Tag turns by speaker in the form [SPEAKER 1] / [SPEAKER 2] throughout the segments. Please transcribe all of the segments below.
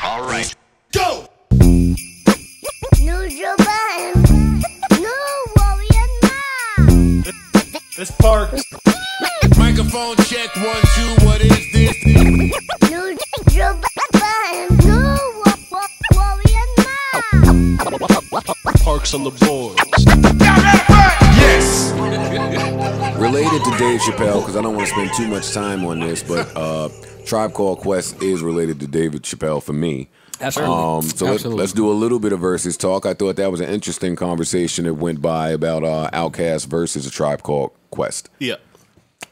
[SPEAKER 1] All right.
[SPEAKER 2] Go!
[SPEAKER 3] Neutral button. New warrior now.
[SPEAKER 2] It's Parks.
[SPEAKER 4] Microphone check 1 2. What is this?
[SPEAKER 3] Neutral button. New warrior now.
[SPEAKER 2] Parks on the board.
[SPEAKER 4] Yes.
[SPEAKER 5] Related to Dave Chappelle, because I don't want to spend too much time on this, but Tribe Called Quest is related to David Chappelle for me.
[SPEAKER 6] Absolutely.
[SPEAKER 5] So let's do a little bit of versus talk. I thought that was an interesting conversation that went by about OutKast versus a Tribe Called Quest.
[SPEAKER 2] Yeah.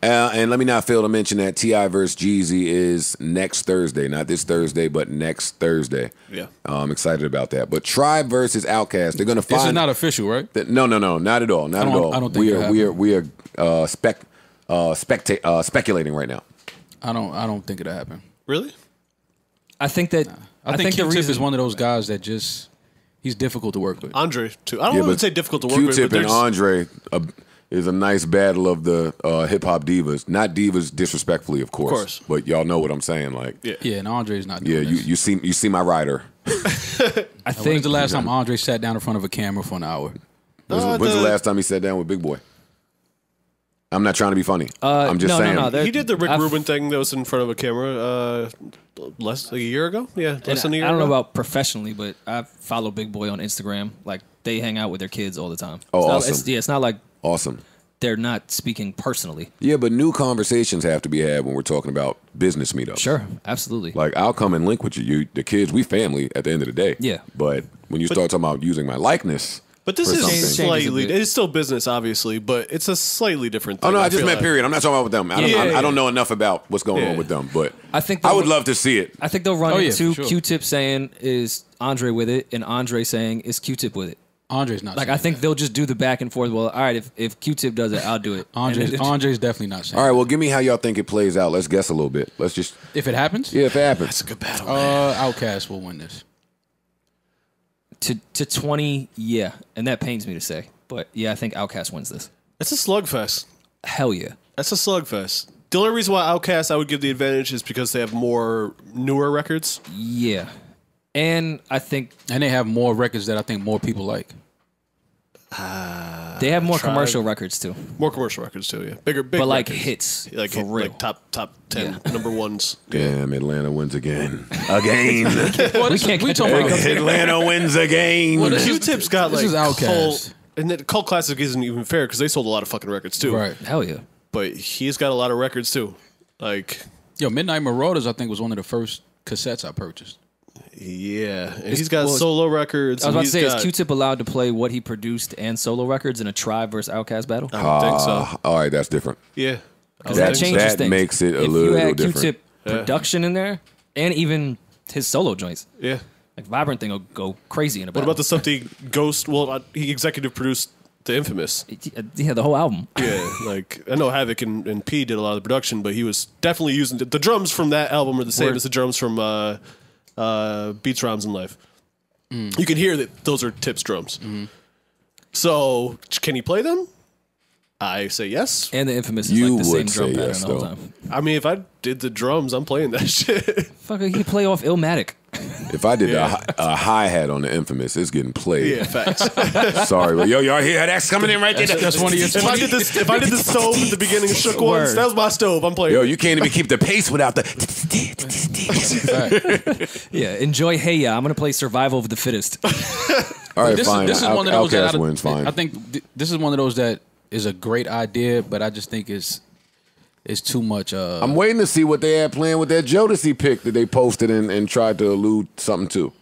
[SPEAKER 5] And let me not fail to mention that T.I. versus Jeezy is next Thursday. Not this Thursday, but next Thursday.
[SPEAKER 2] Yeah.
[SPEAKER 5] I'm excited about that. But Tribe versus OutKast, they're going to find...
[SPEAKER 6] This is not official, right?
[SPEAKER 5] No, not at all. Not at all.
[SPEAKER 6] I don't think
[SPEAKER 5] we are speculating right now.
[SPEAKER 6] I don't think it'll happen.
[SPEAKER 2] Really?
[SPEAKER 6] I think that
[SPEAKER 5] I
[SPEAKER 6] think
[SPEAKER 5] Q-Tip
[SPEAKER 6] Q-Tip is one of those guys that just he's difficult to work with.
[SPEAKER 2] Andre too. I don't want to say difficult to work with.
[SPEAKER 5] Q-Tip and Andre is a nice battle of the hip hop divas. Not divas disrespectfully, of course. But y'all know what I'm saying. Like,
[SPEAKER 6] yeah, and Andre's not doing this.
[SPEAKER 5] you see my rider.
[SPEAKER 6] I think the last time Andre sat down in front of a camera for an hour.
[SPEAKER 5] When's the last time he sat down with Big Boy? I'm not trying to be funny. I'm just saying.
[SPEAKER 2] He did the Rick Rubin thing that was in front of a camera less a year ago. Yeah, less than a year ago.
[SPEAKER 7] I don't know about professionally, but I follow Big Boy on Instagram. Like, they hang out with their kids all the time.
[SPEAKER 5] Oh,
[SPEAKER 7] awesome. It's not like they're not speaking personally.
[SPEAKER 5] Yeah, but new conversations have to be had when we're talking about business meetups.
[SPEAKER 7] Sure, absolutely.
[SPEAKER 5] Like, I'll come and link with you. The kids, we family at the end of the day.
[SPEAKER 7] Yeah.
[SPEAKER 5] But when you start talking about using my likeness...
[SPEAKER 2] But this is slightly, it's still business, obviously, but it's a slightly different thing.
[SPEAKER 5] Oh, no, I just meant period. I'm not talking about with them. I don't know enough about what's going on with them, but I would love to see it.
[SPEAKER 7] I think they'll run into Q-Tip saying, is Andre with it? And Andre saying, is Q-Tip with it?
[SPEAKER 6] Andre's not
[SPEAKER 7] like, I think they'll just do the back and forth. Well, all right, if Q-Tip does it, I'll do it.
[SPEAKER 6] Andre's definitely not saying
[SPEAKER 5] All right, well, give me how y'all think it plays out. Let's guess a little bit. Let's just...
[SPEAKER 6] If it happens?
[SPEAKER 5] Yeah, if it happens.
[SPEAKER 2] That's a good battle,
[SPEAKER 6] OutKast will win this.
[SPEAKER 7] To 20, yeah. And that pains me to say. But, yeah, I think OutKast wins this.
[SPEAKER 2] It's a slugfest.
[SPEAKER 7] Hell yeah.
[SPEAKER 2] That's a slugfest. The only reason why OutKast I would give the advantage is because they have more newer records.
[SPEAKER 7] Yeah. And I think...
[SPEAKER 6] And they have more records that I think more people like.
[SPEAKER 7] They have more commercial records, too.
[SPEAKER 2] More commercial records, too, yeah. Big
[SPEAKER 7] but, like,
[SPEAKER 2] records.
[SPEAKER 7] hits.
[SPEAKER 2] Like,
[SPEAKER 7] for real.
[SPEAKER 2] Like top 10 number ones.
[SPEAKER 5] Damn, Atlanta wins again. Again.
[SPEAKER 7] We can't catch
[SPEAKER 5] Atlanta wins again.
[SPEAKER 2] Well, Q-Tip's got, like,
[SPEAKER 6] this is OutKast.
[SPEAKER 2] And then Cult Classic isn't even fair because they sold a lot of fucking records, too.
[SPEAKER 6] Right.
[SPEAKER 7] Hell yeah.
[SPEAKER 2] But he's got a lot of records, too. Like...
[SPEAKER 6] Yo, Midnight Marauders, I think, was one of the first cassettes I purchased.
[SPEAKER 2] Yeah, and he's got solo records.
[SPEAKER 7] I was about to say, is Q-Tip allowed to play what he produced and solo records in a Tribe versus OutKast battle?
[SPEAKER 2] I don't think so.
[SPEAKER 5] All right, that's different.
[SPEAKER 2] Yeah.
[SPEAKER 7] That changes
[SPEAKER 5] that
[SPEAKER 7] things.
[SPEAKER 5] makes it a
[SPEAKER 7] if
[SPEAKER 5] little
[SPEAKER 7] you had
[SPEAKER 5] different.
[SPEAKER 7] Q-Tip production in there, and even his solo joints.
[SPEAKER 2] Yeah.
[SPEAKER 7] Like, Vibrant thing will go crazy in a
[SPEAKER 2] What
[SPEAKER 7] battle.
[SPEAKER 2] about the stuff that he executive produced The Infamous?
[SPEAKER 7] Yeah, the whole album.
[SPEAKER 2] Yeah, like, I know Havoc and P did a lot of the production, but he was definitely using... The drums from that album are the same as the drums from... Beats, Rhymes, and Life. You can hear that those are Tip's drums. So, can he play them? I say yes.
[SPEAKER 7] And the Infamous is like the same drum pattern the whole time.
[SPEAKER 2] I mean, if I did the drums, I'm playing that shit.
[SPEAKER 7] Fucker, he can play off Illmatic.
[SPEAKER 5] If I did a hi-hat on the Infamous, it's getting played.
[SPEAKER 2] Yeah, facts.
[SPEAKER 5] Sorry, but y'all hear that's coming in right there.
[SPEAKER 6] That's one of your...
[SPEAKER 2] If I did the stove at the beginning of Shook Ones, that was my stove. I'm playing.
[SPEAKER 5] Yo, you can't even keep the pace without the...
[SPEAKER 7] Yeah, enjoy Hey Ya. I'm going to play Survival of the Fittest.
[SPEAKER 5] All right, fine.
[SPEAKER 6] This is one of those that
[SPEAKER 5] wins, fine.
[SPEAKER 6] I think this is one of those that is a great idea, but I just think it's too much.
[SPEAKER 5] I'm waiting to see what they had planned with that Jodeci pick that they posted and tried to allude something to.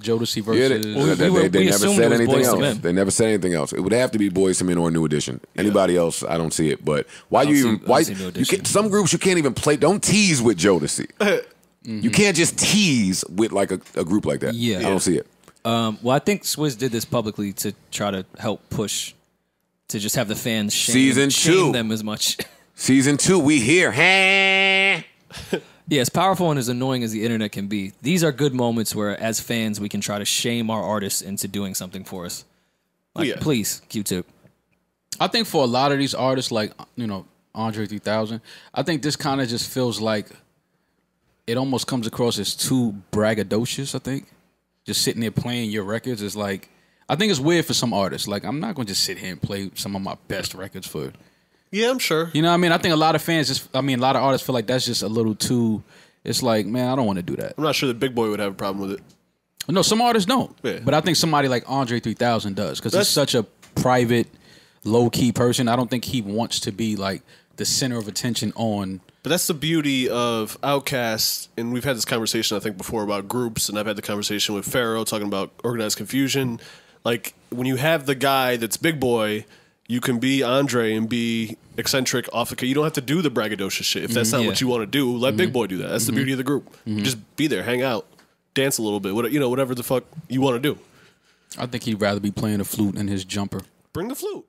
[SPEAKER 6] Jodeci versus...
[SPEAKER 5] they never said anything
[SPEAKER 7] Boyz II
[SPEAKER 5] else.
[SPEAKER 7] Men.
[SPEAKER 5] They never said anything else. It would have to be Boyz II Men or New Edition. Anybody else, I don't see it. But why you even... Some groups you can't even play... Don't tease with Jodeci. You can't just tease with like a group like that.
[SPEAKER 7] Yeah.
[SPEAKER 5] I don't see it.
[SPEAKER 7] Well, I think Swizz did this publicly to try to help push... To just have the fans shame them as much.
[SPEAKER 5] Season 2, we here.
[SPEAKER 7] Yeah, as powerful and as annoying as the internet can be, these are good moments where, as fans, we can try to shame our artists into doing something for us. Like, please, Q-Tip.
[SPEAKER 6] I think for a lot of these artists, like, Andre 3000, I think this kind of just feels like it almost comes across as too braggadocious. I think just sitting there playing your records is like. I think it's weird for some artists. Like, I'm not going to just sit here and play some of my best records for.
[SPEAKER 2] Yeah, I'm sure.
[SPEAKER 6] You know what I mean? I think a lot of fans a lot of artists feel like that's just a little too. It's like, man, I don't want to do that.
[SPEAKER 2] I'm not sure that Big Boy would have a problem with it.
[SPEAKER 6] No, some artists don't.
[SPEAKER 2] Yeah.
[SPEAKER 6] But I think somebody like Andre 3000 does because he's such a private, low key person. I don't think he wants to be like the center of attention on.
[SPEAKER 2] But that's the beauty of OutKast, and we've had this conversation I think before about groups, and I've had the conversation with Pharaoh talking about organized confusion. Like, when you have the guy that's Big Boy, you can be Andre and be eccentric off the... You don't have to do the braggadocious shit. If that's not what you want to do, let Big Boy do that. That's the beauty of the group. Just be there, hang out, dance a little bit, whatever the fuck you want to do.
[SPEAKER 6] I think he'd rather be playing a flute in his jumper.
[SPEAKER 2] Bring the flute.